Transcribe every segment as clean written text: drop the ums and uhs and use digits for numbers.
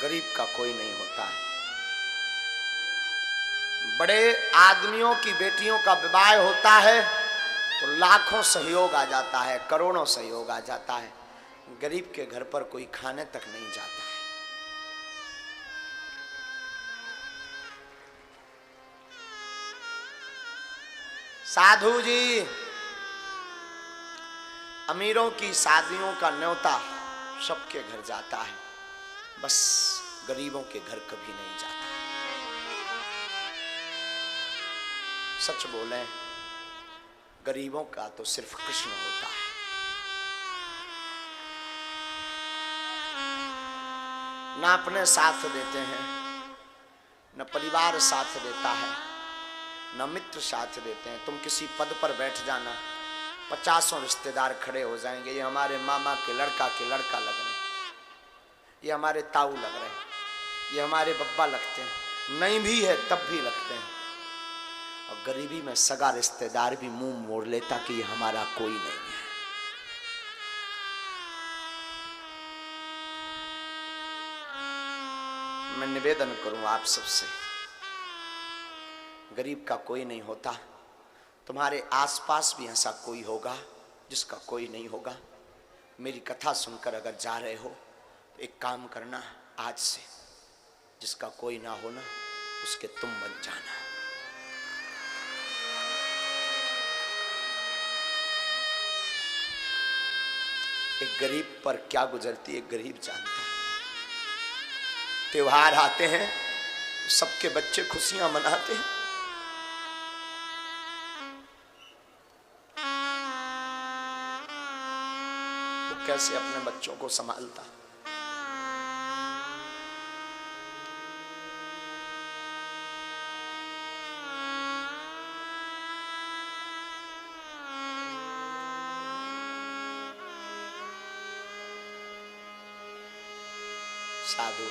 गरीब का कोई नहीं होता है। बड़े आदमियों की बेटियों का विवाह होता है तो लाखों सहयोग आ जाता है, करोड़ों सहयोग आ जाता है। गरीब के घर पर कोई खाने तक नहीं जाता है। साधु जी, अमीरों की शादियों का न्योता सबके घर जाता है, बस गरीबों के घर कभी नहीं जाता। सच बोलें, गरीबों का तो सिर्फ कृष्ण होता है। ना अपने साथ देते हैं, न परिवार साथ देता है, न मित्र साथ देते हैं। तुम किसी पद पर बैठ जाना, 50 रिश्तेदार खड़े हो जाएंगे, ये हमारे मामा के लड़का लग रहे हैं, ये हमारे ताऊ लग रहे हैं, ये हमारे बब्बा लगते हैं। नहीं भी है तब भी लगते हैं। और गरीबी में सगा रिश्तेदार भी मुंह मोड़ लेता कि ये हमारा कोई नहीं है। मैं निवेदन करूं आप सबसे, गरीब का कोई नहीं होता। तुम्हारे आसपास भी ऐसा कोई होगा जिसका कोई नहीं होगा। मेरी कथा सुनकर अगर जा रहे हो तो एक काम करना, आज से जिसका कोई ना होना उसके तुम बन जाना। एक गरीब पर क्या गुजरती है गरीब जानता है। त्योहार आते हैं, सबके बच्चे खुशियां मनाते हैं, वो कैसे अपने बच्चों को संभालता। साधु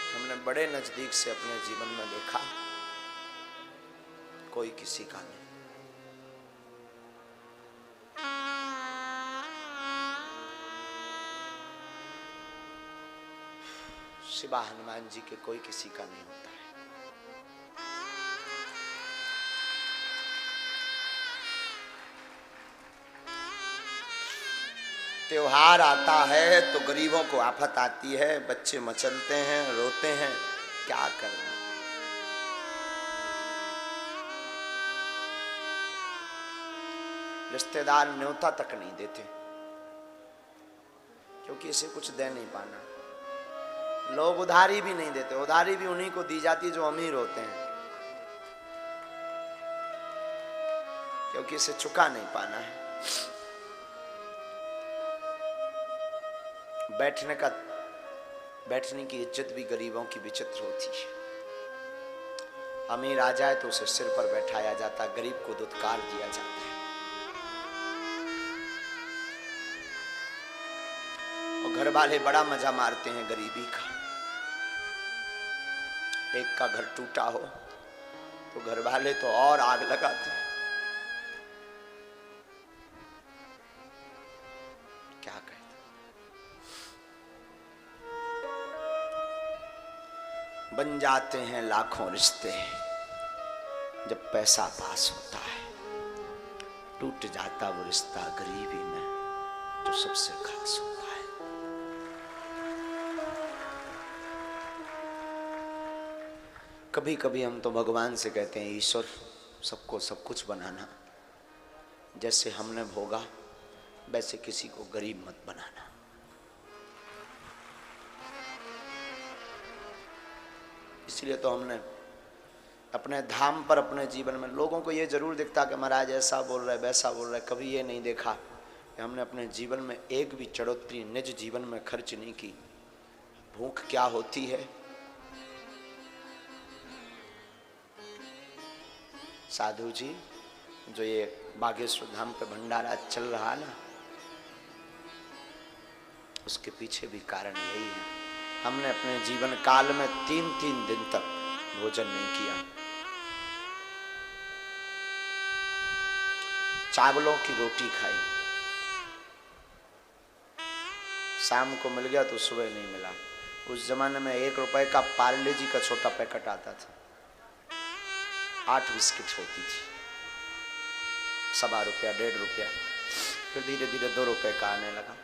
हमने बड़े नजदीक से अपने जीवन में देखा, कोई किसी का नहीं। शिवा हनुमान जी के कोई किसी का नहीं होता है। त्योहार आता है तो गरीबों को आफत आती है, बच्चे मचलते हैं, रोते हैं, क्या करना। रिश्तेदार न्योता तक नहीं देते क्योंकि इसे कुछ दे नहीं पाना। लोग उधारी भी नहीं देते, उधारी भी उन्हीं को दी जाती जो अमीर होते हैं, क्योंकि इसे चुका नहीं पाना है। बैठने की इज्जत भी गरीबों की विचित्र होती है। अमीर आ जाए तो उसे सिर पर बैठाया जाता, गरीब को दुत्कार दिया जाता है। और घर वाले बड़ा मजा मारते हैं गरीबी का। एक का घर टूटा हो तो घर वाले तो और आग लगाते हैं। क्या कहते, बन जाते हैं लाखों रिश्ते जब पैसा पास होता है, टूट जाता वो रिश्ता गरीबी में जो सबसे खास होता है। कभी कभी हम तो भगवान से कहते हैं, ईश्वर सबको सब कुछ बनाना, जैसे हमने भोगा वैसे किसी को गरीब मत बनाना। इसलिए तो हमने अपने धाम पर, अपने जीवन में लोगों को ये जरूर दिखता कि महाराज ऐसा बोल रहे वैसा बोल रहे, कभी ये नहीं देखा कि हमने अपने जीवन में एक भी चढ़ोतरी निज जीवन में खर्च नहीं की। भूख क्या होती है, साधु जी, जो ये बागेश्वर धाम पे भंडारा चल रहा ना, उसके पीछे भी कारण यही है। हमने अपने जीवन काल में 3-3 दिन तक भोजन नहीं किया। चावलों की रोटी खाई, शाम को मिल गया तो सुबह नहीं मिला। उस जमाने में 1 रुपए का पार्ले जी का छोटा पैकेट आता था, 8 बिस्किट होती थी, 1.25 रुपया, 1.5 रुपया, फिर धीरे धीरे 2 रुपए का आने लगा।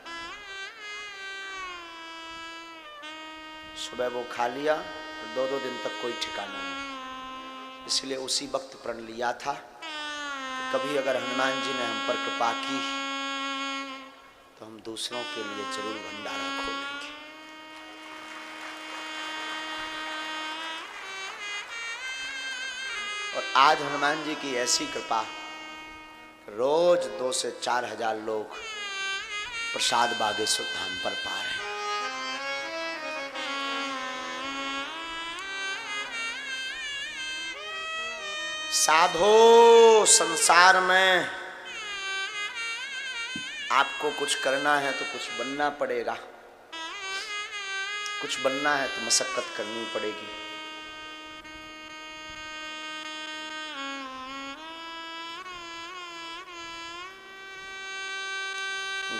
सुबह वो खा लिया, 2-2 दिन तक कोई ठिकाना नहीं। इसलिए उसी वक्त प्रण लिया था कि कभी अगर हनुमान जी ने हम पर कृपा की तो हम दूसरों के लिए जरूर भंडारा खोलेंगे। और आज हनुमान जी की ऐसी कृपा, रोज 2 से 4 हजार लोग प्रसाद बागेश्वर धाम पर पा रहे हैं। साधो, संसार में आपको कुछ करना है तो कुछ बनना पड़ेगा, कुछ बनना है तो मशक्कत करनी पड़ेगी।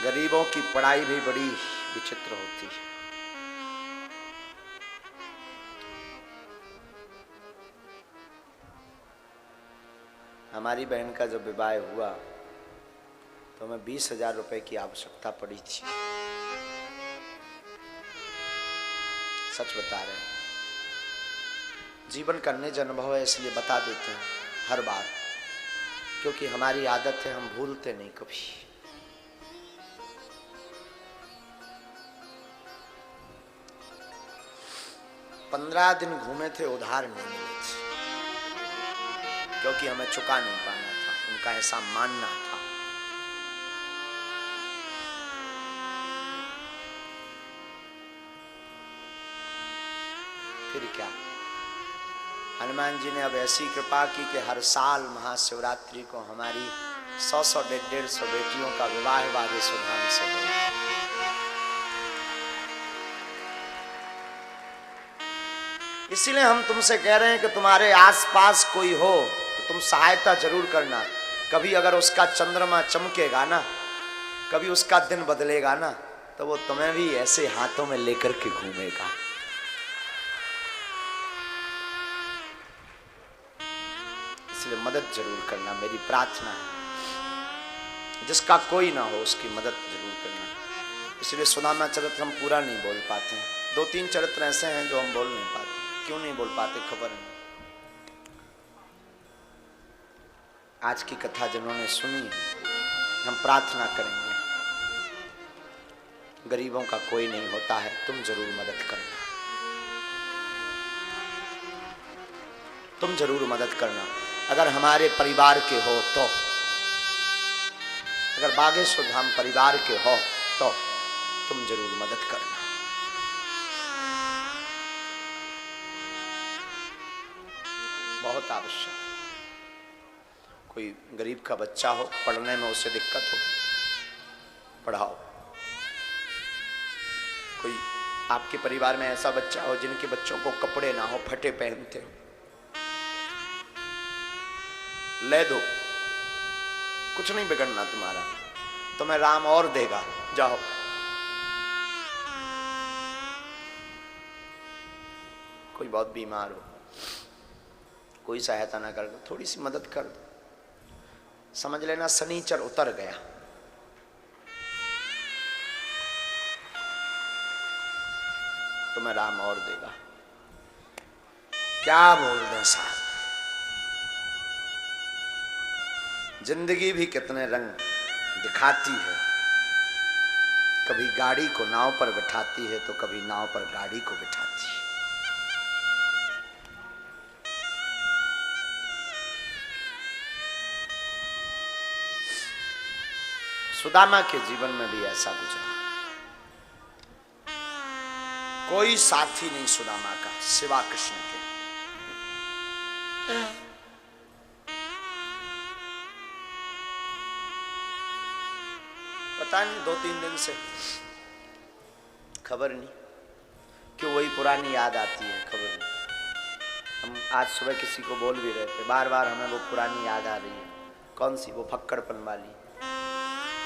गरीबों की पढ़ाई भी बड़ी विचित्र होती है। हमारी बहन का जब विवाह हुआ तो हमें 20,000 रुपए की आवश्यकता पड़ी थी। सच बता रहे हैं, जीवन का निज अनुभव है इसलिए बता देते हैं हर बार, क्योंकि हमारी आदत है, हम भूलते नहीं कभी। पंद्रह दिन घूमे थे, उधार नहीं मिले थे, क्योंकि हमें चुका नहीं पाना था, उनका ऐसा मानना था। फिर क्या, हनुमान जी ने अब ऐसी कृपा की कि हर साल महाशिवरात्रि को हमारी 100-100, 150 बेटियों का विवाह बागेश्वर धाम से हुआ। इसीलिए हम तुमसे कह रहे हैं कि तुम्हारे आसपास कोई हो तो तुम सहायता जरूर करना। कभी अगर उसका चंद्रमा चमकेगा ना, कभी उसका दिन बदलेगा ना, तो वो तुम्हें भी ऐसे हाथों में लेकर के घूमेगा। इसलिए मदद जरूर करना, मेरी प्रार्थना है। जिसका कोई ना हो उसकी मदद जरूर करना। इसलिए सुदामा चरित्र हम पूरा नहीं बोल पाते हैं। 2-3 चरित्र ऐसे हैं जो हम बोल नहीं पाते। क्यों नहीं बोल पाते खबर नहीं। आज की कथा जिन्होंने सुनी, हम प्रार्थना करेंगे, गरीबों का कोई नहीं होता है, तुम जरूर मदद करना, तुम जरूर मदद करना। अगर हमारे परिवार के हो तो, अगर बागेश्वर धाम परिवार के हो तो तुम जरूर मदद करना। बहुत आवश्यक। कोई गरीब का बच्चा हो, पढ़ने में उसे दिक्कत हो, पढ़ाओ। कोई आपके परिवार में ऐसा बच्चा हो जिनके बच्चों को कपड़े ना हो, फटे पहनते हो, ले दो, कुछ नहीं बिगड़ना तुम्हारा, तुम्हें राम और देगा, जाओ। कोई बहुत बीमार हो, कोई सहायता ना कर दो, थोड़ी सी मदद कर दो, समझ लेना शनिचर उतर गया। तुम्हें राम और देगा। क्या बोल दें साहब, जिंदगी भी कितने रंग दिखाती है। कभी गाड़ी को नाव पर बिठाती है तो कभी नाव पर गाड़ी को बिठाती है। सुदामा के जीवन में भी ऐसा गुजरा। कोई साथी नहीं सुदामा का सिवा कृष्ण के। पता नहीं 2-3 दिन से खबर नहीं क्यों वही पुरानी याद आती है, खबर नहीं। हम आज सुबह किसी को बोल भी रहे थे, बार बार हमें वो पुरानी याद आ रही है। कौन सी? वो फक्कड़पन वाली।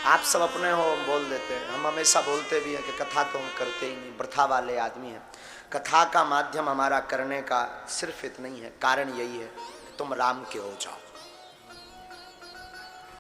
आप सब अपने हो, बोल देते हैं। हम हमेशा बोलते भी हैं कि कथा तो हम करते ही नहीं, वृथा वाले आदमी हैं। कथा का माध्यम हमारा करने का सिर्फ इतना ही है, कारण यही है कि तुम राम के हो जाओ।